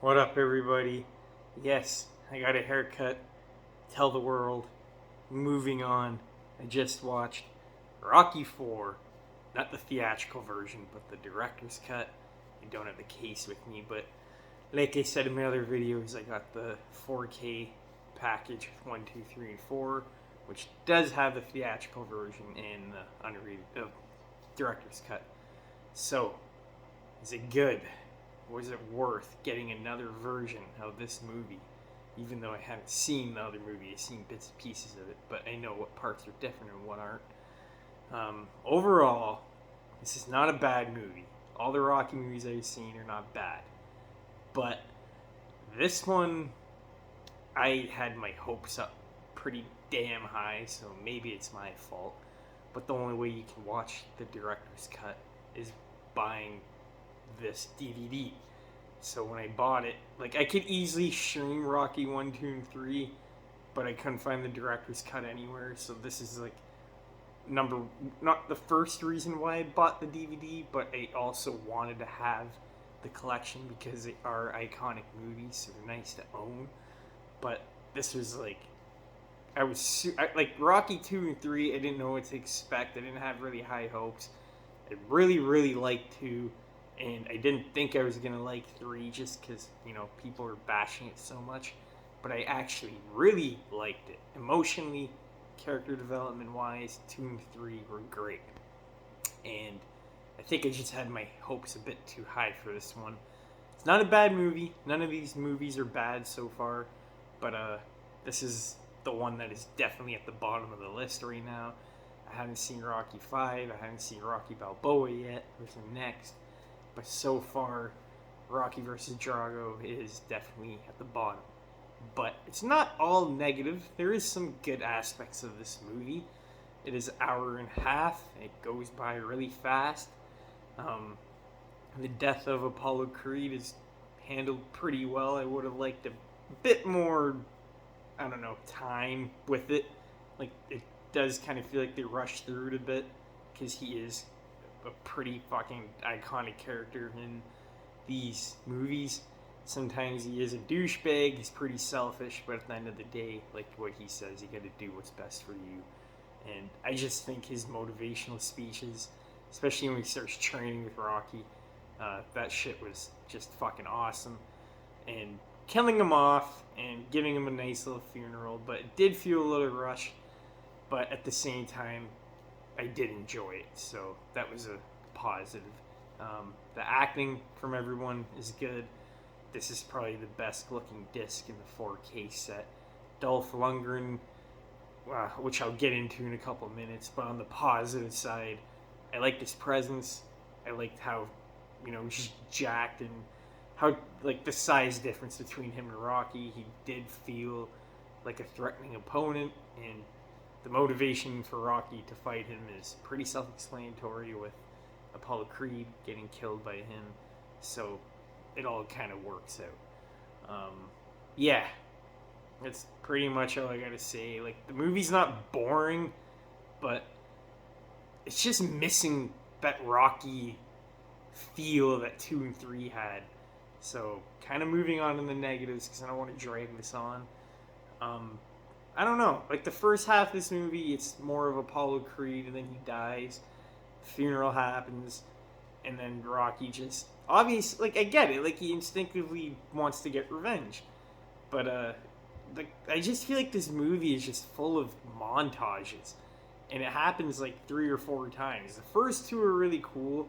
What up, everybody? Yes, I got a haircut. Tell the world. Moving on. I just watched Rocky 4. Not the theatrical version, but the director's cut. I don't have the case with me, but like I said in my other videos, I got the 4K package with 1, 2, 3, and 4, which does have the theatrical version and the director's cut. So, is it good? Was it worth getting another version of this movie? Even though I haven't seen the other movie, I've seen bits and pieces of it, but I know what parts are different and what aren't. Overall, this is not a bad movie. All the Rocky movies I've seen are not bad. But this one, I had my hopes up pretty damn high, so maybe it's my fault. But the only way you can watch the director's cut is buying this DVD. So when I bought it, like I could easily stream Rocky 1, 2, and 3, but I couldn't find the director's cut anywhere. So this is like not the first reason why I bought the DVD, but I also wanted to have the collection because they are iconic movies, so they're nice to own. But this was like like Rocky 2 and 3, I didn't know what to expect. I didn't have really high hopes. I really liked 2, and I didn't think I was going to like 3 just because, people were bashing it so much. But I actually really liked it. Emotionally, character development wise, 2 and 3 were great. And I think I just had my hopes a bit too high for this one. It's not a bad movie. None of these movies are bad so far. But this is the one that is definitely at the bottom of the list right now. I haven't seen Rocky 5. I haven't seen Rocky Balboa yet. Who's next? But so far, Rocky vs. Drago is definitely at the bottom. But it's not all negative. There is some good aspects of this movie. It is an hour and a half. It goes by really fast. The death of Apollo Creed is handled pretty well. I would have liked a bit more, I don't know, time with it. Like, it does kind of feel like they rushed through it a bit because he is a pretty fucking iconic character in these movies. Sometimes he is a douchebag, he's pretty selfish, but at the end of the day, like what he says, you gotta do what's best for you. And I just think his motivational speeches, especially when he starts training with Rocky, that shit was just fucking awesome. And killing him off and giving him a nice little funeral, but it did feel a little rushed. But at the same time, I did enjoy it, so that was a positive. The acting from everyone is good. This is probably the best looking disc in the 4K set. Dolph Lundgren, which I'll get into in a couple of minutes, but on the positive side, I liked his presence. I liked how, he's jacked and how, like, the size difference between him and Rocky. He did feel like a threatening opponent, and the motivation for Rocky to fight him is pretty self-explanatory with Apollo Creed getting killed by him. So it all kind of works out. Yeah, that's pretty much all I gotta say. Like, the movie's not boring, but it's just missing that Rocky feel that 2 and 3 had. So, kind of moving on to the negatives because I don't want to drag this on. I don't know. Like, the first half of this movie, it's more of Apollo Creed, and then he dies. The funeral happens, and then Rocky just obviously, like, I get it. Like, he instinctively wants to get revenge, but like, I just feel like this movie is just full of montages, and it happens like 3 or 4 times. The first 2 are really cool,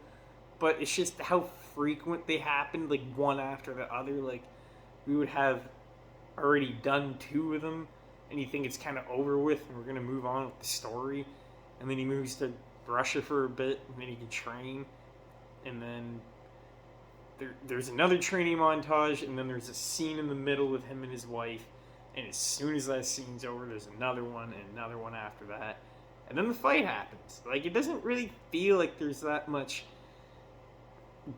but it's just how frequent they happen, like one after the other. Like, we would have already done 2 of them, and you think it's kind of over with, and we're gonna move on with the story, and then he moves to Russia for a bit, and then he can train, and then there's another training montage, and then there's a scene in the middle with him and his wife, and as soon as that scene's over, there's another one and another one after that, and then the fight happens. Like, it doesn't really feel like there's that much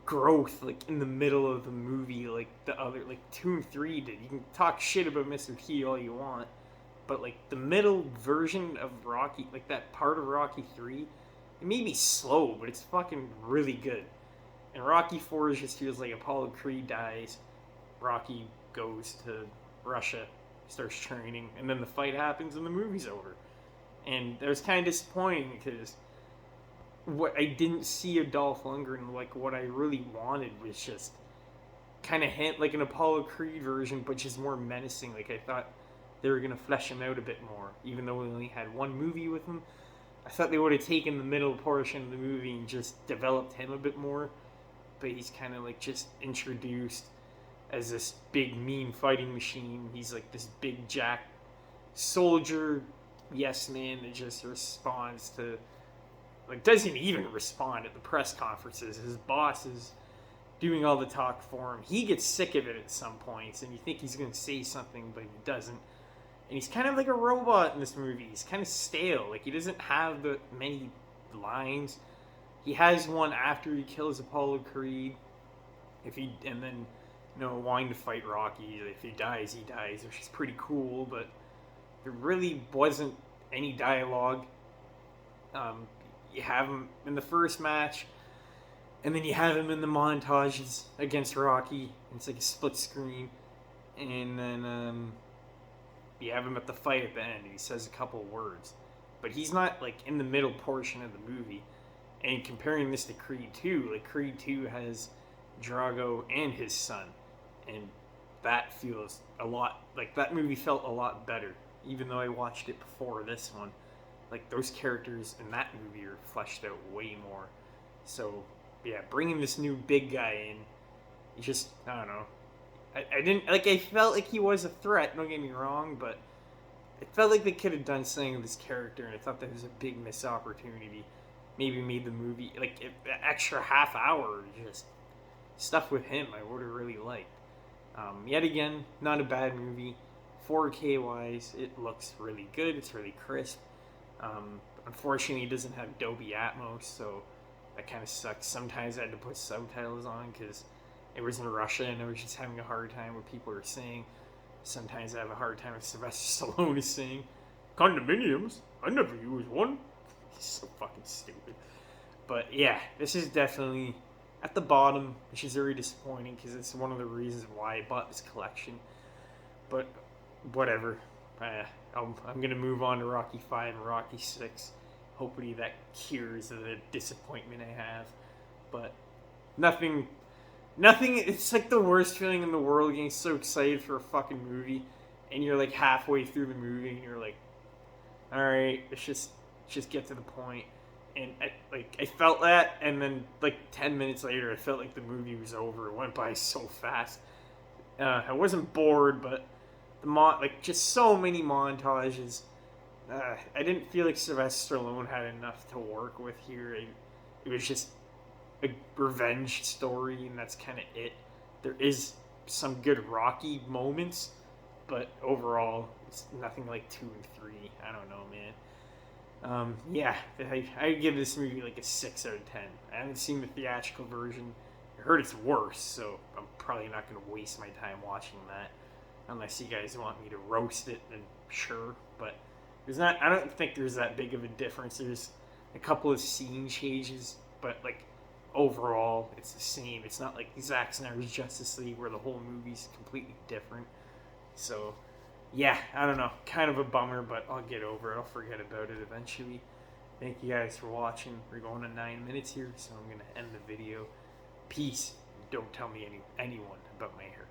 growth, like, in the middle of the movie, like the other, like 2 and 3 did. You can talk shit about Mr. T all you want, but like the middle version of Rocky, like that part of Rocky 3, it may be slow, but it's fucking really good. And Rocky 4 just feels like Apollo Creed dies, Rocky goes to Russia, starts training, and then the fight happens and the movie's over. And that was kind of disappointing because what I didn't see of Dolph Lundgren, like what I really wanted was just kind of hint like an Apollo Creed version, but just more menacing. Like I thought they were gonna flesh him out a bit more, even though we only had one movie with him. I thought they would have taken the middle portion of the movie and just developed him a bit more, but he's kind of like just introduced as this big mean fighting machine. He's like this big jack soldier yes man that just responds to, like, doesn't even respond at the press conferences. His boss is doing all the talk for him. He gets sick of it at some points, and you think he's going to say something, but he doesn't. And he's kind of like a robot in this movie. He's kind of stale. Like, he doesn't have the many lines. He has one after he kills Apollo Creed. And then, wanting to fight Rocky. If he dies, he dies, which is pretty cool, but there really wasn't any dialogue. You have him in the first match, and then you have him in the montages against Rocky. It's like a split screen, and then you have him at the fight at the end, and he says a couple words, but he's not like in the middle portion of the movie. And comparing this to Creed 2, like Creed 2 has Drago and his son, and that feels a lot like that movie felt a lot better, even though I watched it before this one. Like, those characters in that movie are fleshed out way more. So, yeah, bringing this new big guy in, just, I don't know. I didn't, like, I felt like he was a threat, don't get me wrong, but it felt like they could have done something with this character, and I thought that was a big missed opportunity. Maybe made the movie, like, an extra half hour, just stuff with him I would have really liked. Yet again, not a bad movie. 4K-wise, it looks really good, it's really crisp. Unfortunately, it doesn't have Dolby Atmos, so that kind of sucks. Sometimes I had to put subtitles on because it was in Russia and I was just having a hard time with people were saying. Sometimes I have a hard time with Sylvester Stallone is saying, "Condominiums? I never used one." He's so fucking stupid. But yeah, this is definitely at the bottom, which is very disappointing because it's one of the reasons why I bought this collection. But whatever. I'm going to move on to Rocky 5 and Rocky 6. Hopefully that cures the disappointment I have. But nothing, it's like the worst feeling in the world getting so excited for a fucking movie. And you're like halfway through the movie and you're like, alright, let's just get to the point. And I felt that, and then like 10 minutes later I felt like the movie was over. It went by so fast. I wasn't bored, but just so many montages. I didn't feel like Sylvester Stallone had enough to work with here. It was just a revenge story, and that's kind of it. There is some good Rocky moments, but overall, it's nothing like 2 and 3. I don't know, man. Yeah, I give this movie like a 6 out of 10. I haven't seen the theatrical version. I heard it's worse, so I'm probably not going to waste my time watching that. Unless you guys want me to roast it, then sure. But I don't think there's that big of a difference. There's a couple of scene changes, but like overall, it's the same. It's not like Zack Snyder's Justice League where the whole movie's completely different. So, yeah, I don't know. Kind of a bummer, but I'll get over it. I'll forget about it eventually. Thank you guys for watching. We're going to 9 minutes here, so I'm going to end the video. Peace. Don't tell me anyone about my hair.